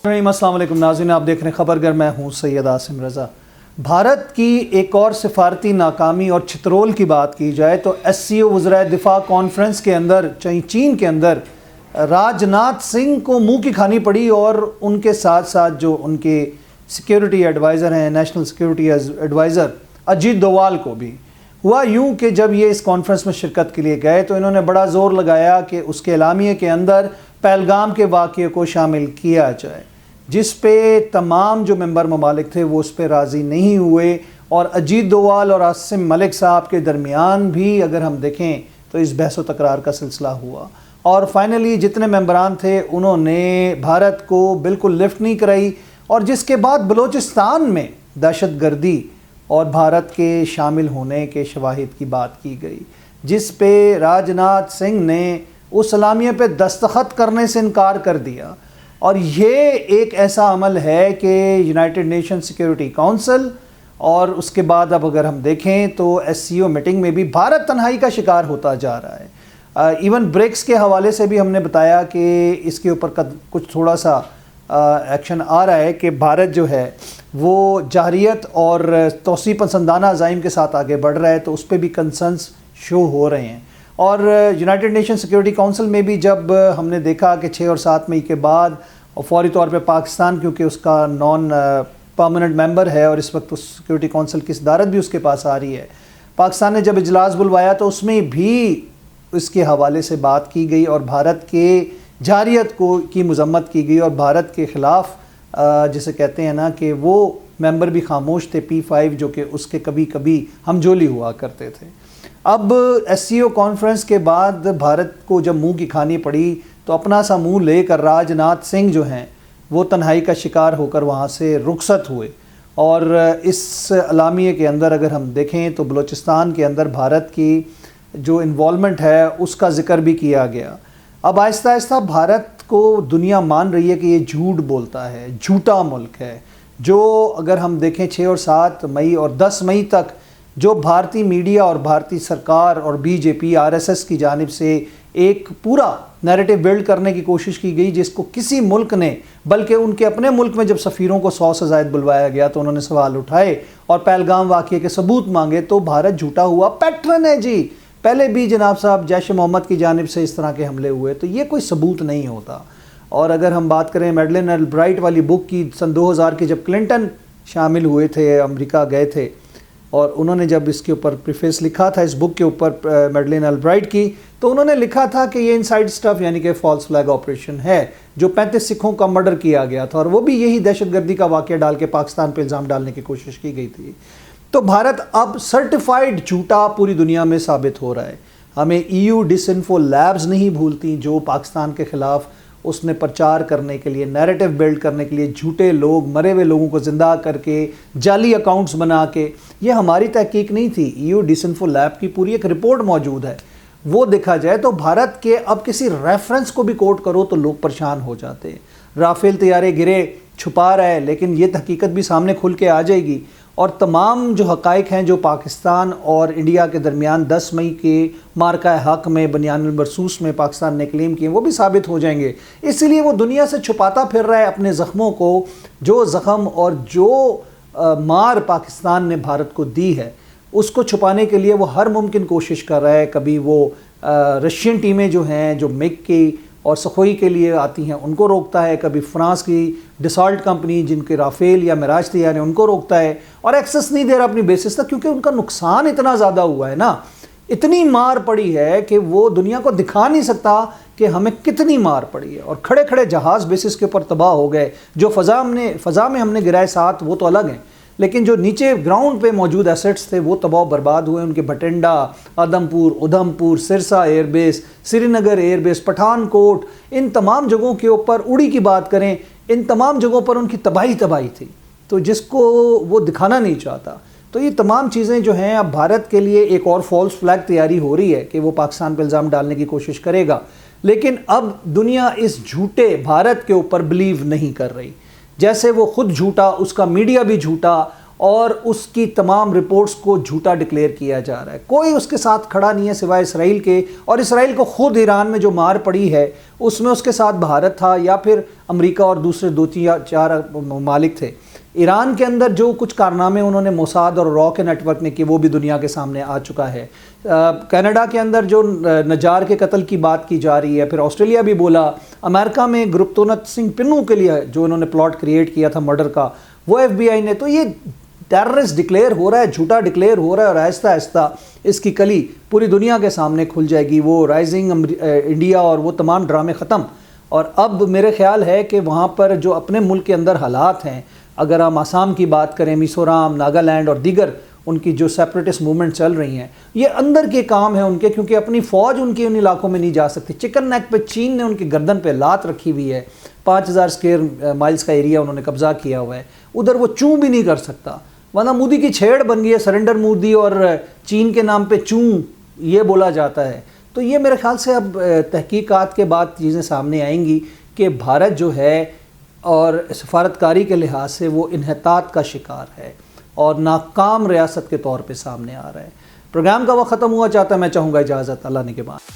السلام علیکم ناظرین، آپ دیکھ رہے ہیں خبر گر، میں ہوں سید عاصم رضا۔ بھارت کی ایک اور سفارتی ناکامی اور چترول کی بات کی جائے تو SCO وزرائے دفاع کانفرنس کے اندر چین کے اندر راج ناتھ سنگھ کو منہ کی کھانی پڑی، اور ان کے ساتھ ساتھ جو ان کے سیکیورٹی ایڈوائزر ہیں، نیشنل سیکیورٹی ایڈوائزر اجیت دووال کو بھی ہوا یوں کہ جب یہ اس کانفرنس میں شرکت کے لیے گئے تو انہوں نے بڑا زور لگایا کہ اس کے اعلامیے کے اندر پہلگام کے واقعے کو شامل کیا جائے، جس پہ تمام جو ممبر ممالک تھے وہ اس پہ راضی نہیں ہوئے، اور اجیت دووال اور عاصم ملک صاحب کے درمیان بھی اگر ہم دیکھیں تو اس بحث و تکرار کا سلسلہ ہوا، اور فائنلی جتنے ممبران تھے انہوں نے بھارت کو بالکل لفٹ نہیں کرائی، اور جس کے بعد بلوچستان میں دہشت گردی اور بھارت کے شامل ہونے کے شواہد کی بات کی گئی، جس پہ راج ناتھ سنگھ نے اس اعلامیے پہ دستخط کرنے سے انکار کر دیا۔ اور یہ ایک ایسا عمل ہے کہ یونائٹڈ نیشن سیکیورٹی کونسل، اور اس کے بعد اب اگر ہم دیکھیں تو SCO میٹنگ میں بھی بھارت تنہائی کا شکار ہوتا جا رہا ہے۔ ایون بریکس کے حوالے سے بھی ہم نے بتایا کہ اس کے اوپر کچھ تھوڑا سا ایکشن آ رہا ہے کہ بھارت جو ہے وہ جارحیت اور توسیع پسندانہ عزائم کے ساتھ آگے بڑھ رہا ہے، تو اس پہ بھی کنسرنس شو ہو رہے ہیں۔ اور یونائٹڈ نیشن سیکیورٹی کونسل میں بھی جب ہم نے دیکھا کہ 6 اور 7 مئی کے بعد فوری طور پہ پاکستان، کیونکہ اس کا نان پرماننٹ ممبر ہے اور اس وقت اس سیکیورٹی کونسل کی صدارت بھی اس کے پاس آ رہی ہے، پاکستان نے جب اجلاس بلوایا تو اس میں بھی اس کے حوالے سے بات کی گئی اور بھارت کے جارحیت کی مذمت کی گئی، اور بھارت کے خلاف جسے کہتے ہیں نا کہ وہ ممبر بھی خاموش تھے P5 جو کہ اس کے کبھی کبھی ہمجولی ہوا کرتے تھے۔ اب SCO کانفرنس کے بعد بھارت کو جب منہ کی کھانی پڑی تو اپنا سا منہ لے کر راج ناتھ سنگھ جو ہیں وہ تنہائی کا شکار ہو کر وہاں سے رخصت ہوئے، اور اس اعلامیے کے اندر اگر ہم دیکھیں تو بلوچستان کے اندر بھارت کی جو انوالومنٹ ہے اس کا ذکر بھی کیا گیا۔ اب آہستہ آہستہ بھارت کو دنیا مان رہی ہے کہ یہ جھوٹ بولتا ہے، جھوٹا ملک ہے، جو اگر ہم دیکھیں 6 اور 7 مئی اور 10 مئی تک جو بھارتی میڈیا اور بھارتی سرکار اور BJP RSS کی جانب سے ایک پورا نیریٹو بلڈ کرنے کی کوشش کی گئی، جس کو کسی ملک نے، بلکہ ان کے اپنے ملک میں جب سفیروں کو 100 سے زائد بلوایا گیا تو انہوں نے سوال اٹھائے اور پہلگام واقعے کے ثبوت مانگے، تو بھارت جھوٹا ہوا پیٹرن ہے جی۔ پہلے بھی جناب صاحب جیش محمد کی جانب سے اس طرح کے حملے ہوئے، تو یہ کوئی ثبوت نہیں ہوتا۔ اور اگر ہم بات کریں میڈلن البرائٹ والی بک کی، سن 2000 کے جب کلنٹن شامل ہوئے تھے، امریکہ گئے تھے، اور انہوں نے جب اس کے اوپر پریفیس لکھا تھا اس بک کے اوپر میڈلن البرائٹ کی، تو انہوں نے لکھا تھا کہ یہ انسائیڈ سٹف یعنی کہ فالس فلیگ آپریشن ہے، جو 35 سکھوں کا مرڈر کیا گیا تھا، اور وہ بھی یہی دہشت گردی کا واقعہ ڈال کے پاکستان پہ الزام ڈالنے کی کوشش کی گئی تھی۔ تو بھارت اب سرٹیفائیڈ جھوٹا پوری دنیا میں ثابت ہو رہا ہے۔ ہمیں EU ڈس انفو لیبز نہیں بھولتی، جو پاکستان کے خلاف اس نے پرچار کرنے کے لیے، نیریٹو بلڈ کرنے کے لیے جھوٹے لوگ، مرے ہوئے لوگوں کو زندہ کر کے، جعلی اکاؤنٹس بنا کے، یہ ہماری تحقیق نہیں تھی، EU ڈس انفو لیب کی پوری ایک رپورٹ موجود ہے، وہ دیکھا جائے تو بھارت کے اب کسی ریفرنس کو بھی کوٹ کرو تو لوگ پریشان ہو جاتے ہیں۔ رافیل طیارے گرے چھپا رہا ہے، لیکن یہ حقیقت بھی سامنے کھل کے آ جائے گی، اور تمام جو حقائق ہیں جو پاکستان اور انڈیا کے درمیان 10 مئی کے مارکہ حق میں بنیان المرصوص میں پاکستان نے کلیم کیے وہ بھی ثابت ہو جائیں گے۔ اسی لیے وہ دنیا سے چھپاتا پھر رہا ہے اپنے زخموں کو، جو زخم اور جو مار پاکستان نے بھارت کو دی ہے اس کو چھپانے کے لیے وہ ہر ممکن کوشش کر رہا ہے۔ کبھی وہ رشین ٹیمیں جو ہیں جو مگ کی اور سخوئی کے لیے آتی ہیں ان کو روکتا ہے، کبھی فرانس کی ڈسالٹ کمپنی جن کے رافیل یا میراج تیار ہیں ان کو روکتا ہے، اور ایکسس نہیں دے رہا اپنی بیسس تک، کیونکہ ان کا نقصان اتنا زیادہ ہوا ہے نا، اتنی مار پڑی ہے کہ وہ دنیا کو دکھا نہیں سکتا کہ ہمیں کتنی مار پڑی ہے، اور کھڑے کھڑے جہاز بیسس کے اوپر تباہ ہو گئے، جو فضا میں ہم نے گرائے 7 وہ تو الگ ہیں، لیکن جو نیچے گراؤنڈ پہ موجود ایسٹس تھے وہ تباہ و برباد ہوئے۔ ان کے بھٹنڈا، آدم پور، ادھم پور، سرسا ایئر بیس، سری نگر ایئر بیس، پٹھان کوٹ، ان تمام جگہوں کے اوپر، اڑی کی بات کریں، ان تمام جگہوں پر ان کی تباہی تھی، تو جس کو وہ دکھانا نہیں چاہتا۔ تو یہ تمام چیزیں جو ہیں اب بھارت کے لیے ایک اور فالس فلیگ تیاری ہو رہی ہے کہ وہ پاکستان پہ الزام ڈالنے کی کوشش کرے گا، لیکن اب دنیا اس جھوٹے بھارت کے اوپر بلیو نہیں کر رہی، جیسے وہ خود جھوٹا، اس کا میڈیا بھی جھوٹا، اور اس کی تمام رپورٹس کو جھوٹا ڈکلیئر کیا جا رہا ہے. کوئی اس کے ساتھ کھڑا نہیں ہے سوائے اسرائیل کے, اور اسرائیل کو خود ایران میں جو مار پڑی ہے اس میں اس کے ساتھ بھارت تھا یا پھر امریکہ اور دوسرے 2-4 ممالک تھے. ایران کے اندر جو کچھ کارنامے انہوں نے موساد اور را کے نیٹ ورک نے کی وہ بھی دنیا کے سامنے آ چکا ہے. کینیڈا کے اندر جو نجار کے قتل کی بات کی جا رہی ہے, پھر آسٹریلیا بھی بولا, امریکہ میں گرپتونت سنگھ پنو کے لیے جو انہوں نے پلاٹ کریٹ کیا تھا مرڈر کا وہ ایف بی آئی نے. تو یہ ٹیررسٹ ڈکلیئر ہو رہا ہے, جھوٹا ڈکلیئر ہو رہا ہے, اور آہستہ آہستہ اس کی کلی پوری دنیا کے سامنے کھل جائے گی. وہ رائزنگ انڈیا اور وہ تمام ڈرامے ختم. اور اب میرے خیال ہے کہ وہاں پر جو اپنے ملک کے اندر حالات ہیں, اگر ہم آسام کی بات کریں, میزورام, ناگالینڈ اور دیگر ان کی جو سیپریٹسٹ موومنٹ چل رہی ہیں, یہ اندر کے کام ہیں ان کے, کیونکہ اپنی فوج ان کی ان علاقوں میں نہیں جا سکتی. چکن نیک پہ چین نے ان کی گردن پہ لات رکھی ہوئی ہے, 5000 اسکوائر مائلز کا ایریا انہوں نے قبضہ کیا ہوا ہے, ادھر وہ چوں بھی نہیں کر سکتا. ورنہ مودی کی چھیڑ بن گئی ہے سرنڈر مودی, اور چین کے نام پہ چوں یہ بولا جاتا ہے. تو یہ میرے خیال سے اب تحقیقات کے بعد چیزیں سامنے آئیں گی کہ بھارت جو ہے اور سفارتکاری کے لحاظ سے وہ انحطاط کا شکار ہے اور ناکام ریاست کے طور پہ سامنے آ رہا ہے. پروگرام کا وقت ختم ہوا, چاہتا میں چاہوں گا اجازت اللہ نے کے بعد.